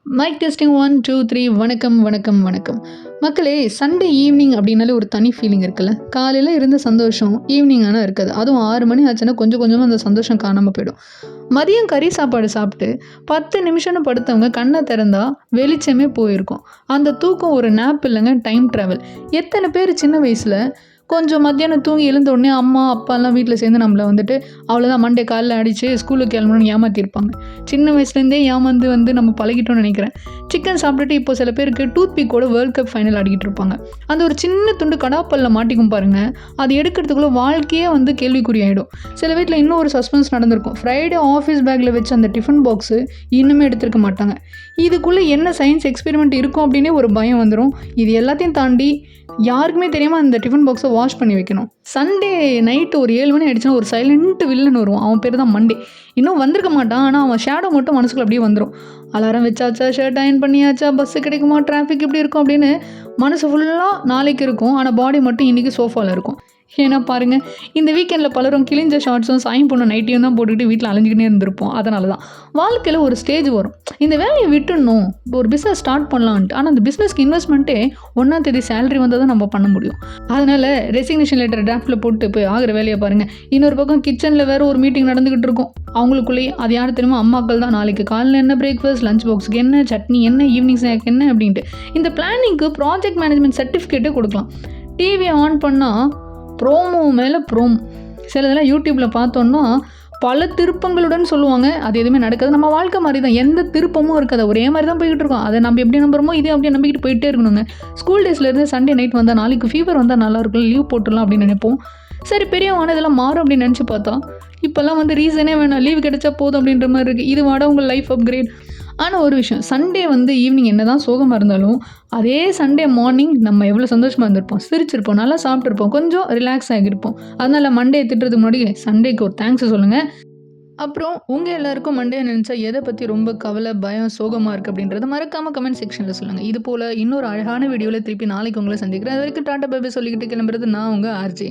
Mic testing 1 2 3 வணக்கம் வணக்கம் வணக்கம் மக்களே. சண்டே ஈவினிங் அப்படின்னாலே ஒரு தனி ஃபீலிங் இருக்குல்ல. காலையில் இருந்த சந்தோஷம் ஈவினிங் ஆனால் இருக்காது. அதுவும் 6 மணி ஆச்சுன்னா கொஞ்சம் கொஞ்சமாக அந்த சந்தோஷம் காணாமல் போயிடும். மதியம் கறி சாப்பாடு சாப்பிட்டு 10 நிமிஷம்னு படுத்தவங்க கண்ணை திறந்தா வெளிச்சமே போயிருக்கும். அந்த தூக்கம் ஒரு நேப் இல்லைங்க, டைம் ட்ராவல். எத்தனை பேர் சின்ன வயசில் கொஞ்சம் மத்தியானம் தூங்கி எழுந்த உடனே அம்மா அப்பாலாம் வீட்டில் சேர்ந்து நம்மளை வந்துட்டு அவ்வளோதான் மண்டே காலைல அடித்து ஸ்கூலுக்கு கிளம்பணும்னு ஏமாற்றிருப்பாங்க. சின்ன வயசுலேருந்தே ஏமாந்து நம்ம பழகிட்டோம்னு நினைக்கிறேன். சிக்கன் சாப்பிட்டுட்டு இப்போ சில பேருக்கு டூத் பிக்கோட வேர்ல்ட் கப் ஃபைனல் ஆடிக்கிட்டு இருப்பாங்க. அந்த ஒரு சின்ன துண்டு கடாப்பல்ல மாட்டிக்கும் பாருங்கள், அது எடுக்கிறதுக்குள்ளே வாழ்க்கையே கேள்விக்குறி ஆகிடும். சில வீட்டில் இன்னும் ஒரு சஸ்பென்ஸ் நடந்திருக்கும். ஃப்ரைடே ஆஃபீஸ் பேக்கில் வச்சு அந்த டிஃபன் பாக்ஸு இன்னுமே எடுத்துருக்க மாட்டாங்க. இதுக்குள்ளே என்ன சயின்ஸ் எக்ஸ்பெரிமெண்ட் இருக்கும் அப்படின்னே ஒரு பயம் வந்துடும். இது எல்லாத்தையும் தாண்டி யாருக்குமே தெரியாமல் அந்த டிஃபன் பாக்ஸை வாஷ் பண்ணி வைக்கணும். சண்டே நைட்டு ஒரு 7 மணி ஆகிடுச்சுன்னா ஒரு சைலண்ட் வில்லன் வருவான். அவன் பேர் தான் மண்டே. இன்னும் வந்திருக்க மாட்டான், ஆனால் அவன் ஷேடோ மட்டும் மனசுக்குள்ள அப்படியே வந்துடும். அலாரம் வச்சாச்சா, ஷர்ட் அயன் பண்ணியாச்சா, பஸ்ஸு கிடைக்குமா, டிராஃபிக் எப்படி இருக்கும் அப்படின்னு மனசு ஃபுல்லாக நாளைக்கு இருக்கும். ஆனால் பாடி மட்டும் இன்றைக்கி சோஃபாவில் இருக்கும். ஏன்னா பாருங்கள், இந்த வீக்கெண்டில் பலரும் கிழிஞ்ச ஷார்ட்ஸும் சாயம் பொண்ணு நைட்டியும் தான் போட்டுக்கிட்டு வீட்டில் அலைஞ்சிக்கிட்டே இருந்திருப்போம். அதனால தான் வாழ்க்கையில் ஒரு ஸ்டேஜ் வரும், இந்த வேலையை விட்டுடணும், ஒரு பிஸ்னஸ் ஸ்டார்ட் பண்ணலான்ட்டு. ஆனால் அந்த பிஸ்னஸ்க்கு இன்வெஸ்ட்மெண்ட்டே 1ஆம் தேதி சேலரி வந்தால் தான் நம்ம பண்ண முடியும். அதனால் ரெசிக்னேஷன் லெட்டர் டிராஃப்ட்டில் போட்டு போய் ஆகிற வேலையை பாருங்கள். இன்னொரு பக்கம் கிச்சனில் வேறு ஒரு மீட்டிங் நடந்துக்கிட்டு இருக்கும். அவங்களுக்குள்ளேயே அது யார் தெரியுமா, அம்மாக்கள் தான். நாளைக்கு காலையில் என்ன பிரேக்ஃபாஸ்ட், லஞ்ச் பாக்ஸுக்கு என்ன, சட்னி என்ன, ஈவினிங் ஸ்நாக் என்ன அப்படின்ட்டு இந்த பிளானிங்க்கு ப்ராஜெக்ட் மேனேஜ்மெண்ட் சர்டிஃபிகேட்டே கொடுக்கலாம். டிவியை ஆன் பண்ணால் ப்ரோமோ மேலே ப்ரோமோ. சில இதெல்லாம் யூடியூப்பில் பார்த்தோன்னா பல திருப்பங்களுடன் சொல்லுவாங்க. அது எதுவுமே நடக்காது. நம்ம வாழ்க்கை மாதிரி தான், எந்த திருப்பமும் இருக்காது, ஒரே மாதிரி தான் போய்கிட்டு இருக்கோம். அதை நம்ம எப்படி நம்புறோமோ இதே அப்படியே நம்பிக்கிட்டு போயிட்டே இருக்கணுங்க. ஸ்கூல் டேஸ்லேருந்து சண்டே நைட் வந்தால் நாளைக்கு ஃபீவர் வந்தால் நல்லாயிருக்கும், லீவ் போட்டுடலாம் அப்படின்னு நினைப்போம். சரி பெரியவங்க இதெல்லாம் மாறும் அப்படின்னு நினச்சி பார்த்தா இப்போல்லாம் ரீசனே வேணாம், லீவ் கிடைச்சா போதும் அப்படின்ற மாதிரி இருக்குது. இது வாட உங்கள் லைஃப் அப்கிரேட். ஆனால் ஒரு விஷயம், சண்டே ஈவினிங் என்ன தான் சோகமாக இருந்தாலும் அதே சண்டே மார்னிங் நம்ம எவ்வளோ சந்தோஷமாக இருந்திருப்போம், சிரிச்சிருப்போம், நல்லா சாப்பிட்ருப்போம், கொஞ்சம் ரிலாக்ஸ் ஆகியிருப்போம். அதனால் மண்டே திட்டுறதுக்கு முன்னாடி சண்டேக்கு ஒரு தேங்க்ஸ் சொல்லுங்கள். அப்புறம் உங்கள் எல்லாருக்கும் மண்டே நினச்சா எதை பற்றி ரொம்ப கவலை, பயம், சோகமாக இருக்குது அப்படின்றத மறக்காமல் கமெண்ட் செக்ஷனில் சொல்லுங்கள். இது போல் இன்னொரு அழகான வீடியோவில் திருப்பி நாளைக்கு உங்களை சந்திக்கிறேன். அது வரைக்கும் டாட்டா பை பை சொல்லிக்கிட்டு கிளம்புறது நான் உங்கள் ஆர்ஜே.